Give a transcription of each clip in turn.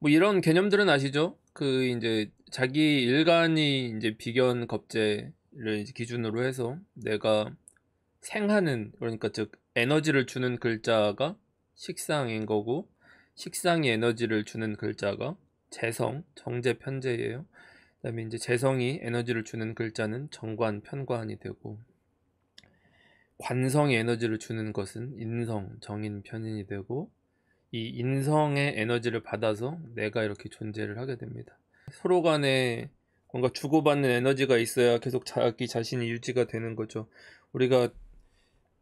뭐 이런 개념들은 아시죠? 그 이제 자기 일간이 이제 비견 겁제를 이제 기준으로 해서 내가 생하는, 그러니까 즉 에너지를 주는 글자가 식상인 거고, 식상이 에너지를 주는 글자가 재성, 정제, 편재예요. 그다음에 이제 재성이 에너지를 주는 글자는 정관, 편관이 되고, 관성이 에너지를 주는 것은 인성, 정인, 편인이 되고, 이 인성의 에너지를 받아서 내가 이렇게 존재를 하게 됩니다. 서로 간에 뭔가 주고받는 에너지가 있어야 계속 자기 자신이 유지가 되는 거죠. 우리가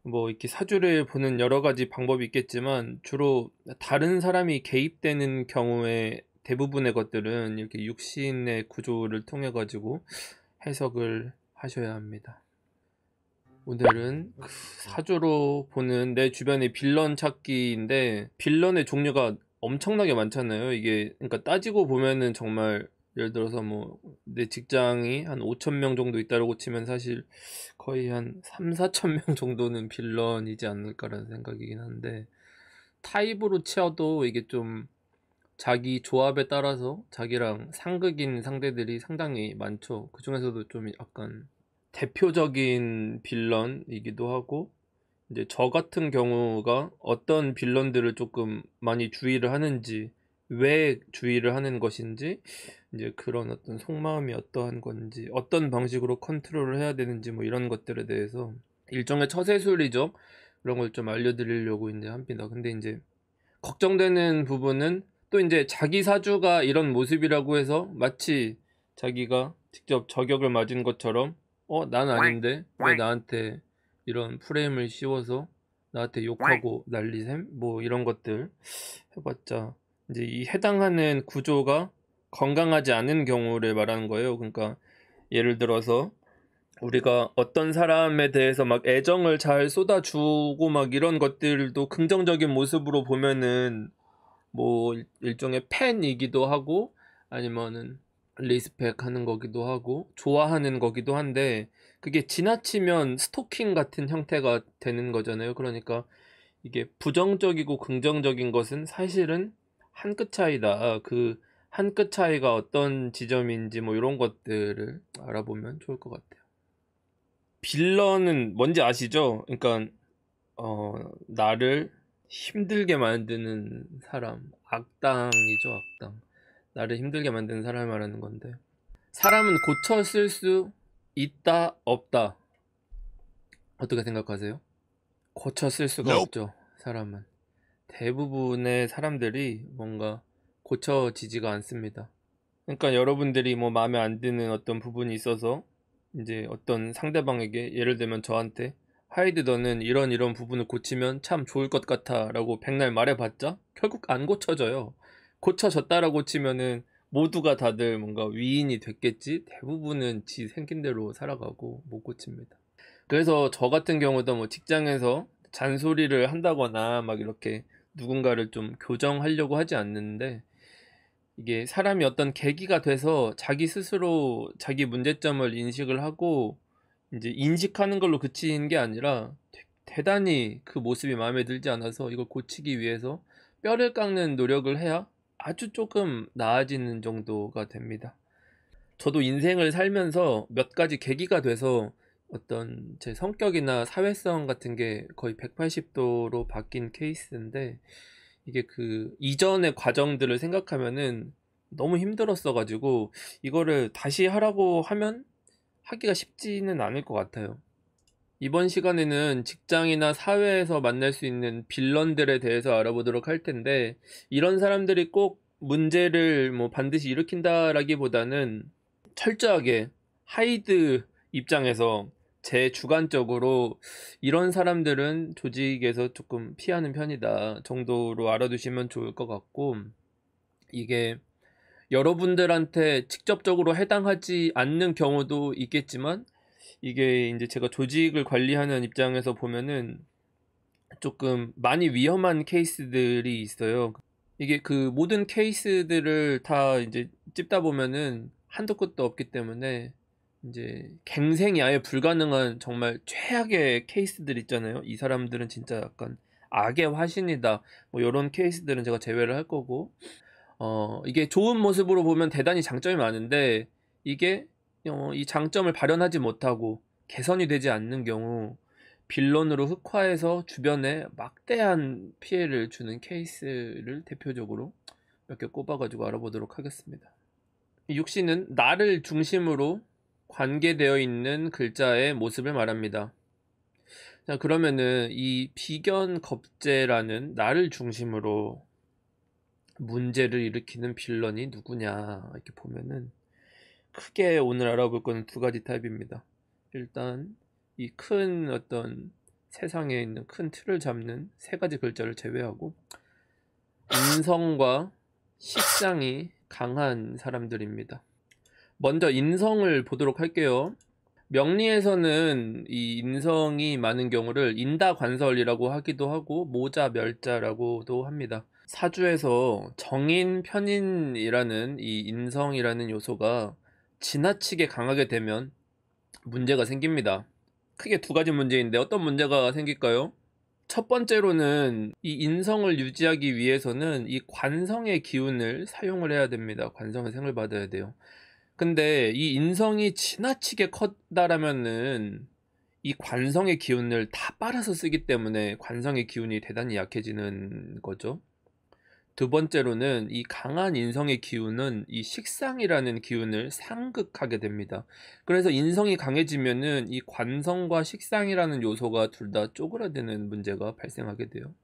뭐 이렇게 사주를 보는 여러 가지 방법이 있겠지만, 주로 다른 사람이 개입되는 경우에 대부분의 것들은 이렇게 육신의 구조를 통해 가지고 해석을 하셔야 합니다. 오늘은 사주로 보는 내 주변의 빌런 찾기인데, 빌런의 종류가 엄청나게 많잖아요. 이게 그러니까 따지고 보면은 정말, 예를 들어서 뭐 내 직장이 한 5천 명 정도 있다고 치면 사실 거의 한 3, 4천 명 정도는 빌런이지 않을까라는 생각이긴 한데, 타입으로 치어도 이게 좀 자기 조합에 따라서 자기랑 상극인 상대들이 상당히 많죠. 그 중에서도 좀 약간 대표적인 빌런이기도 하고, 이제 저 같은 경우가 어떤 빌런들을 조금 많이 주의를 하는지, 왜 주의를 하는 것인지, 이제 그런 어떤 속마음이 어떠한 건지, 어떤 방식으로 컨트롤을 해야 되는지, 뭐 이런 것들에 대해서 일종의 처세술이죠. 그런 걸 좀 알려드리려고 이제 합니다. 근데 이제 걱정되는 부분은, 또 이제 자기 사주가 이런 모습이라고 해서 마치 자기가 직접 저격을 맞은 것처럼, 난 아닌데 왜 나한테 이런 프레임을 씌워서 나한테 욕하고 난리셈? 뭐 이런 것들 해봤자, 이제 이 해당하는 구조가 건강하지 않은 경우를 말하는 거예요. 그러니까 예를 들어서 우리가 어떤 사람에 대해서 막 애정을 잘 쏟아주고 막 이런 것들도 긍정적인 모습으로 보면은 뭐 일종의 팬이기도 하고, 아니면은 리스펙 하는 거기도 하고 좋아하는 거기도 한데, 그게 지나치면 스토킹 같은 형태가 되는 거잖아요. 그러니까 이게 부정적이고 긍정적인 것은 사실은 한 끗 차이다. 그 한 끗 차이가 어떤 지점인지 뭐 이런 것들을 알아보면 좋을 것 같아요. 빌런은 뭔지 아시죠? 그러니까 나를 힘들게 만드는 사람, 악당이죠, 악당. 나를 힘들게 만드는 사람을 말하는 건데, 사람은 고쳐 쓸 수 있다, 없다. 어떻게 생각하세요? 고쳐 쓸 수가 Nope. 없죠, 사람은. 대부분의 사람들이 뭔가 고쳐지지가 않습니다. 그러니까 여러분들이 뭐 마음에 안 드는 어떤 부분이 있어서 이제 어떤 상대방에게, 예를 들면 저한테 하이드 너는 이런 이런 부분을 고치면 참 좋을 것 같아 라고 백날 말해봤자 결국 안 고쳐져요. 고쳐졌다라고 치면은 모두가 다들 뭔가 위인이 됐겠지, 대부분은 지 생긴 대로 살아가고 못 고칩니다. 그래서 저 같은 경우도 뭐 직장에서 잔소리를 한다거나 막 이렇게 누군가를 좀 교정하려고 하지 않는데, 이게 사람이 어떤 계기가 돼서 자기 스스로 자기 문제점을 인식을 하고 이제 인식하는 걸로 그치는 게 아니라, 대단히 그 모습이 마음에 들지 않아서 이걸 고치기 위해서 뼈를 깎는 노력을 해야 아주 조금 나아지는 정도가 됩니다. 저도 인생을 살면서 몇 가지 계기가 돼서 어떤 제 성격이나 사회성 같은 게 거의 180도로 바뀐 케이스인데, 이게 그 이전의 과정들을 생각하면은 너무 힘들었어 가지고 이거를 다시 하라고 하면 하기가 쉽지는 않을 것 같아요. 이번 시간에는 직장이나 사회에서 만날 수 있는 빌런들에 대해서 알아보도록 할 텐데, 이런 사람들이 꼭 문제를 뭐 반드시 일으킨다라기보다는 철저하게 하이드 입장에서 제 주관적으로 이런 사람들은 조직에서 조금 피하는 편이다 정도로 알아두시면 좋을 것 같고, 이게 여러분들한테 직접적으로 해당하지 않는 경우도 있겠지만, 이게 이제 제가 조직을 관리하는 입장에서 보면은 조금 많이 위험한 케이스들이 있어요. 이게 그 모든 케이스들을 다 이제 찝다 보면은 한도 끝도 없기 때문에, 이제 갱생이 아예 불가능한 정말 최악의 케이스들 있잖아요. 이 사람들은 진짜 약간 악의 화신이다, 뭐 이런 케이스들은 제가 제외를 할 거고, 이게 좋은 모습으로 보면 대단히 장점이 많은데 이게 이 장점을 발현하지 못하고 개선이 되지 않는 경우 빌런으로 흑화해서 주변에 막대한 피해를 주는 케이스를 대표적으로 몇 개 꼽아가지고 알아보도록 하겠습니다. 육신은 나를 중심으로 관계되어 있는 글자의 모습을 말합니다. 자, 그러면은 이 비견겁제라는 나를 중심으로 문제를 일으키는 빌런이 누구냐 이렇게 보면은 크게 오늘 알아볼 거는 두 가지 타입입니다. 일단 이 큰 어떤 세상에 있는 큰 틀을 잡는 세 가지 글자를 제외하고 인성과 식상이 강한 사람들입니다. 먼저 인성을 보도록 할게요. 명리에서는 이 인성이 많은 경우를 인다관설이라고 하기도 하고 모자멸자라고도 합니다. 사주에서 정인, 편인이라는 이 인성이라는 요소가 지나치게 강하게 되면 문제가 생깁니다. 크게 두 가지 문제인데 어떤 문제가 생길까요? 첫 번째로는 이 인성을 유지하기 위해서는 이 관성의 기운을 사용을 해야 됩니다. 관성의 생을 받아야 돼요. 근데 이 인성이 지나치게 컸다라면은 이 관성의 기운을 다 빨아서 쓰기 때문에 관성의 기운이 대단히 약해지는 거죠. 두 번째로는 이 강한 인성의 기운은 이 식상이라는 기운을 상극하게 됩니다. 그래서 인성이 강해지면은 이 관성과 식상이라는 요소가 둘 다 쪼그라드는 문제가 발생하게 돼요.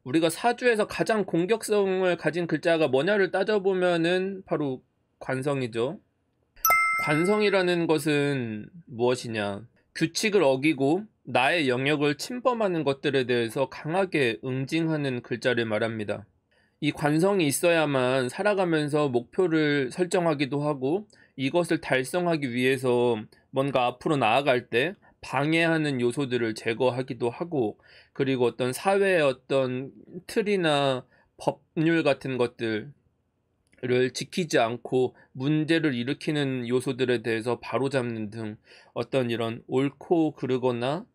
우리가 사주에서 가장 공격성을 가진 글자가 뭐냐를 따져보면은 바로 관성이죠. 관성이라는 것은 무엇이냐? 규칙을 어기고 나의 영역을 침범하는 것들에 대해서 강하게 응징하는 글자를 말합니다. 이 관성이 있어야만 살아가면서 목표를 설정하기도 하고 이것을 달성하기 위해서 뭔가 앞으로 나아갈 때 방해하는 요소들을 제거하기도 하고 그리고 어떤 사회의 어떤 틀이나 법률 같은 것들을 지키지 않고 문제를 일으키는 요소들에 대해서 바로잡는 등 어떤 이런 옳고 그르거나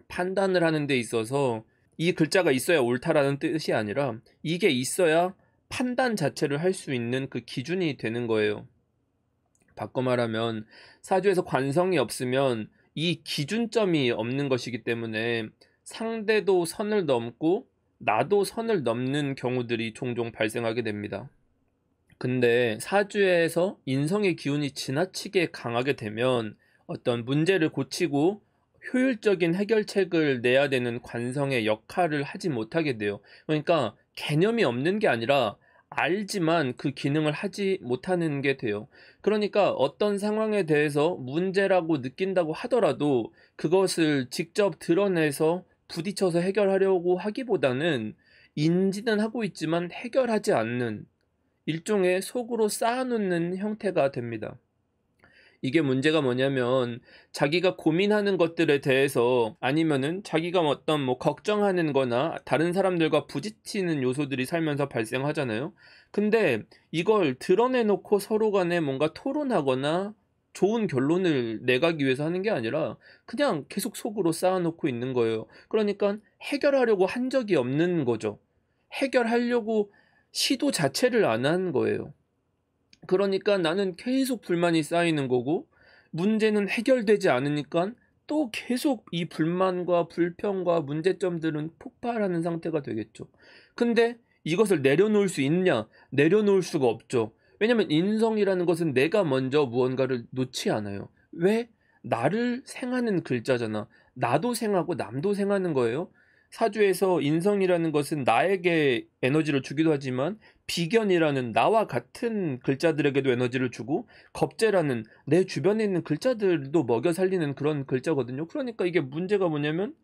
판단을 하는 데 있어서 이 글자가 있어야 옳다라는 뜻이 아니라 이게 있어야 판단 자체를 할 수 있는 그 기준이 되는 거예요. 바꿔 말하면 사주에서 관성이 없으면 이 기준점이 없는 것이기 때문에 상대도 선을 넘고 나도 선을 넘는 경우들이 종종 발생하게 됩니다. 근데 사주에서 인성의 기운이 지나치게 강하게 되면 어떤 문제를 고치고 효율적인 해결책을 내야 되는 관성의 역할을 하지 못하게 돼요. 그러니까 개념이 없는 게 아니라 알지만 그 기능을 하지 못하는 게 돼요. 그러니까 어떤 상황에 대해서 문제라고 느낀다고 하더라도 그것을 직접 드러내서 부딪혀서 해결하려고 하기보다는 인지는 하고 있지만 해결하지 않는 일종의 속으로 쌓아놓는 형태가 됩니다. 이게 문제가 뭐냐면 자기가 고민하는 것들에 대해서 아니면은 자기가 어떤 걱정하는 거나 다른 사람들과 부딪히는 요소들이 살면서 발생하잖아요. 근데 이걸 드러내놓고 서로 간에 뭔가 토론하거나 좋은 결론을 내가기 위해서 하는 게 아니라 그냥 계속 속으로 쌓아놓고 있는 거예요. 그러니까 해결하려고 한 적이 없는 거죠. 해결하려고 시도 자체를 안 한 거예요. 그러니까 나는 계속 불만이 쌓이는 거고 문제는 해결되지 않으니까 또 계속 이 불만과 불평과 문제점들은 폭발하는 상태가 되겠죠. 근데 이것을 내려놓을 수 있냐? 내려놓을 수가 없죠. 왜냐면 인성이라는 것은 내가 먼저 무언가를 놓지 않아요. 왜? 나를 생하는 글자잖아. 나도 생하고 남도 생하는 거예요. 사주에서 인성이라는 것은 나에게 에너지를 주기도 하지만 비견이라는 나와 같은 글자들에게도 에너지를 주고 겁재라는 내 주변에 있는 글자들도 먹여 살리는 그런 글자거든요. 그러니까 이게 문제가 뭐냐면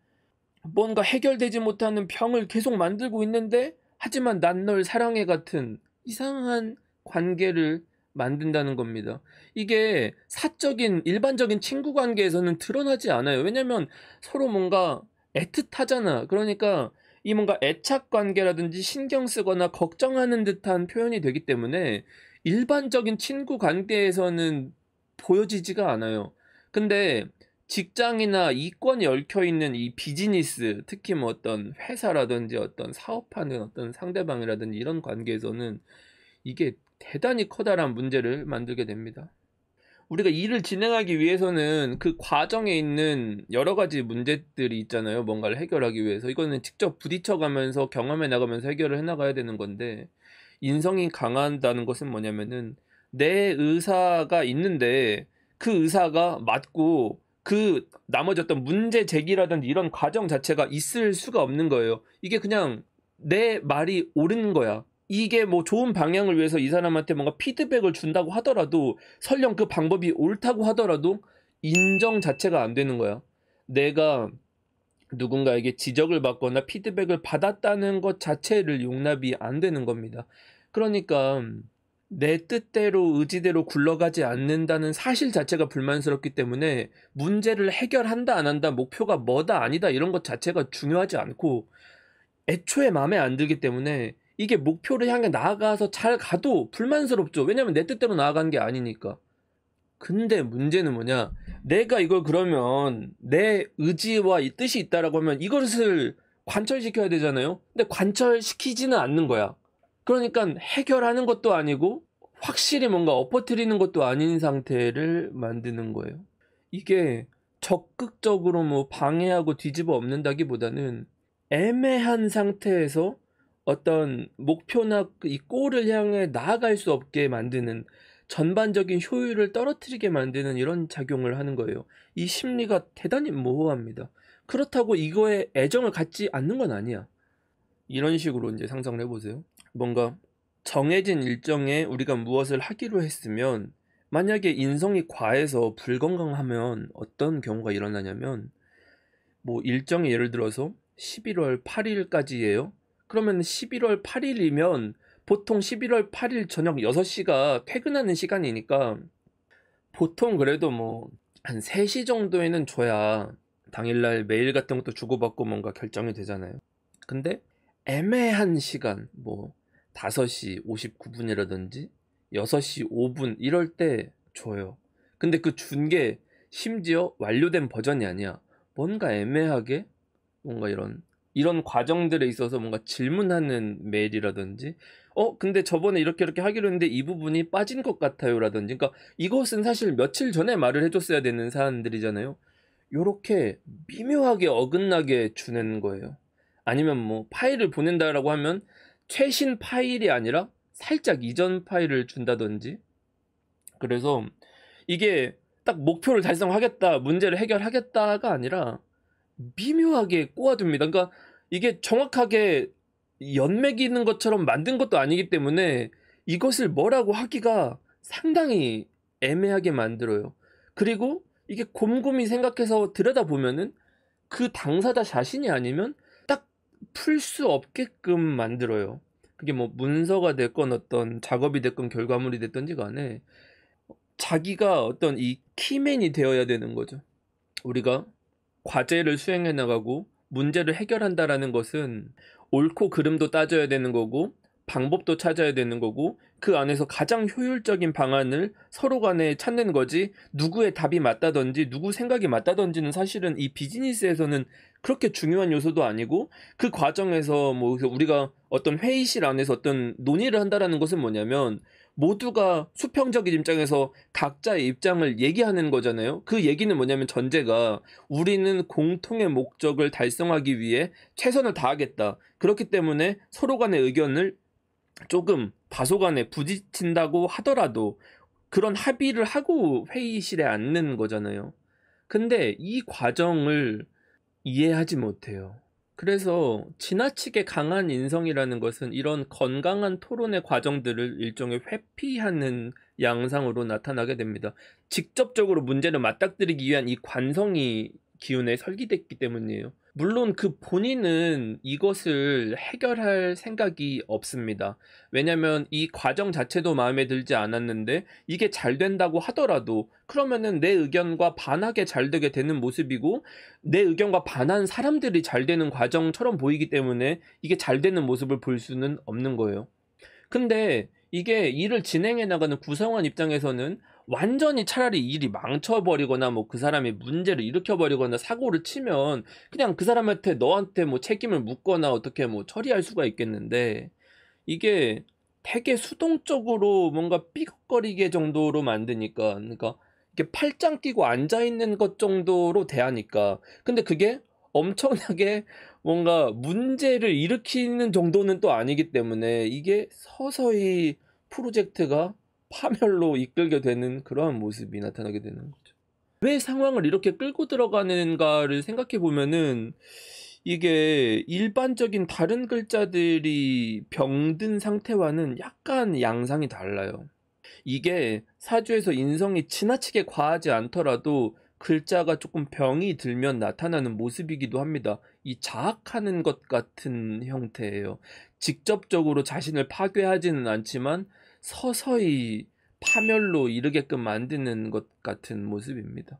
뭔가 해결되지 못하는 병을 계속 만들고 있는데 하지만 난 널 사랑해 같은 이상한 관계를 만든다는 겁니다. 이게 사적인 일반적인 친구 관계에서는 드러나지 않아요. 왜냐면 서로 뭔가 애틋하잖아. 그러니까 이 뭔가 애착 관계라든지 신경 쓰거나 걱정하는 듯한 표현이 되기 때문에 일반적인 친구 관계에서는 보여지지가 않아요. 근데 직장이나 이권이 얽혀 있는 이 비즈니스, 특히 어떤 회사라든지 어떤 사업하는 어떤 상대방이라든지 이런 관계에서는 이게 대단히 커다란 문제를 만들게 됩니다. 우리가 일을 진행하기 위해서는 그 과정에 있는 여러 가지 문제들이 있잖아요. 뭔가를 해결하기 위해서. 이거는 직접 부딪혀가면서 경험해 나가면서 해결을 해 나가야 되는 건데, 인성이 강한다는 것은 뭐냐면은 내 의사가 있는데 그 의사가 맞고 그 나머지 어떤 문제 제기라든지 이런 과정 자체가 있을 수가 없는 거예요. 이게 그냥 내 말이 옳은 거야. 이게 뭐 좋은 방향을 위해서 이 사람한테 뭔가 피드백을 준다고 하더라도, 설령 그 방법이 옳다고 하더라도 인정 자체가 안 되는 거야. 내가 누군가에게 지적을 받거나 피드백을 받았다는 것 자체를 용납이 안 되는 겁니다. 그러니까 내 뜻대로 의지대로 굴러가지 않는다는 사실 자체가 불만스럽기 때문에 문제를 해결한다 안 한다, 목표가 뭐다 아니다 이런 것 자체가 중요하지 않고, 애초에 마음에 안 들기 때문에 이게 목표를 향해 나아가서 잘 가도 불만스럽죠. 왜냐면 내 뜻대로 나아간 게 아니니까. 근데 문제는 뭐냐, 내가 이걸 그러면 내 의지와 이 뜻이 있다라고 하면 이것을 관철시켜야 되잖아요. 근데 관철시키지는 않는 거야. 그러니까 해결하는 것도 아니고 확실히 뭔가 엎어뜨리는 것도 아닌 상태를 만드는 거예요. 이게 적극적으로 뭐 방해하고 뒤집어 엎는다기보다는 애매한 상태에서 어떤 목표나 이 골을 향해 나아갈 수 없게 만드는, 전반적인 효율을 떨어뜨리게 만드는 이런 작용을 하는 거예요. 이 심리가 대단히 모호합니다. 그렇다고 이거에 애정을 갖지 않는 건 아니야. 이런 식으로 이제 상상을 해보세요. 뭔가 정해진 일정에 우리가 무엇을 하기로 했으면, 만약에 인성이 과해서 불건강하면 어떤 경우가 일어나냐면, 뭐 일정이 예를 들어서 11월 8일까지예요. 그러면 11월 8일이면 보통 11월 8일 저녁 6시가 퇴근하는 시간이니까 보통 그래도 뭐 한 3시 정도에는 줘야 당일날 메일 같은 것도 주고받고 뭔가 결정이 되잖아요. 근데 애매한 시간, 뭐 5시 59분이라든지 6시 5분 이럴 때 줘요. 근데 그 준 게 심지어 완료된 버전이 아니야. 뭔가 애매하게 뭔가 이런 과정들에 있어서 뭔가 질문하는 메일이라든지, 근데 저번에 이렇게 하기로 했는데 이 부분이 빠진 것 같아요 라든지, 그러니까 이것은 사실 며칠 전에 말을 해줬어야 되는 사안들이잖아요. 요렇게 미묘하게 어긋나게 주는 거예요. 아니면 뭐 파일을 보낸다라고 하면 최신 파일이 아니라 살짝 이전 파일을 준다든지. 그래서 이게 딱 목표를 달성하겠다, 문제를 해결하겠다가 아니라 미묘하게 꼬아둡니다. 그러니까 이게 정확하게 연맥이는 것처럼 만든 것도 아니기 때문에 이것을 뭐라고 하기가 상당히 애매하게 만들어요. 그리고 이게 곰곰이 생각해서 들여다보면은 그 당사자 자신이 아니면 딱 풀 수 없게끔 만들어요. 그게 뭐 문서가 됐건 어떤 작업이 됐건 결과물이 됐든지 간에 자기가 어떤 이 키맨이 되어야 되는 거죠. 우리가 과제를 수행해 나가고 문제를 해결한다라는 것은 옳고 그름도 따져야 되는 거고 방법도 찾아야 되는 거고, 그 안에서 가장 효율적인 방안을 서로 간에 찾는 거지, 누구의 답이 맞다든지 누구 생각이 맞다든지는 사실은 이 비즈니스에서는 그렇게 중요한 요소도 아니고, 그 과정에서 뭐 우리가 어떤 회의실 안에서 어떤 논의를 한다라는 것은 뭐냐면 모두가 수평적인 입장에서 각자의 입장을 얘기하는 거잖아요. 그 얘기는 뭐냐면 전제가 우리는 공통의 목적을 달성하기 위해 최선을 다하겠다. 그렇기 때문에 서로 간의 의견을 조금 다소간에 부딪힌다고 하더라도 그런 합의를 하고 회의실에 앉는 거잖아요. 근데 이 과정을 이해하지 못해요. 그래서 지나치게 강한 인성이라는 것은 이런 건강한 토론의 과정들을 일종의 회피하는 양상으로 나타나게 됩니다. 직접적으로 문제를 맞닥뜨리기 위한 이 관성이 기운에 설계됐기 때문이에요. 물론 그 본인은 이것을 해결할 생각이 없습니다. 왜냐면 이 과정 자체도 마음에 들지 않았는데 이게 잘 된다고 하더라도 그러면은 내 의견과 반하게 잘 되게 되는 모습이고, 내 의견과 반한 사람들이 잘 되는 과정처럼 보이기 때문에 이게 잘 되는 모습을 볼 수는 없는 거예요. 근데 이게 일을 진행해 나가는 구성원 입장에서는 완전히 차라리 일이 망쳐버리거나 뭐 그 사람이 문제를 일으켜버리거나 사고를 치면 그냥 그 사람한테, 너한테 뭐 책임을 묻거나 어떻게 뭐 처리할 수가 있겠는데, 이게 되게 수동적으로 뭔가 삐걱거리게 정도로 만드니까, 그러니까 이렇게 팔짱 끼고 앉아 있는 것 정도로 대하니까, 근데 그게 엄청나게 뭔가 문제를 일으키는 정도는 또 아니기 때문에 이게 서서히 프로젝트가 파멸로 이끌게 되는 그러한 모습이 나타나게 되는 거죠. 왜 상황을 이렇게 끌고 들어가는가를 생각해 보면은, 이게 일반적인 다른 글자들이 병든 상태와는 약간 양상이 달라요. 이게 사주에서 인성이 지나치게 과하지 않더라도 글자가 조금 병이 들면 나타나는 모습이기도 합니다. 이 자학하는 것 같은 형태예요. 직접적으로 자신을 파괴하지는 않지만 서서히 파멸로 이르게끔 만드는 것 같은 모습입니다.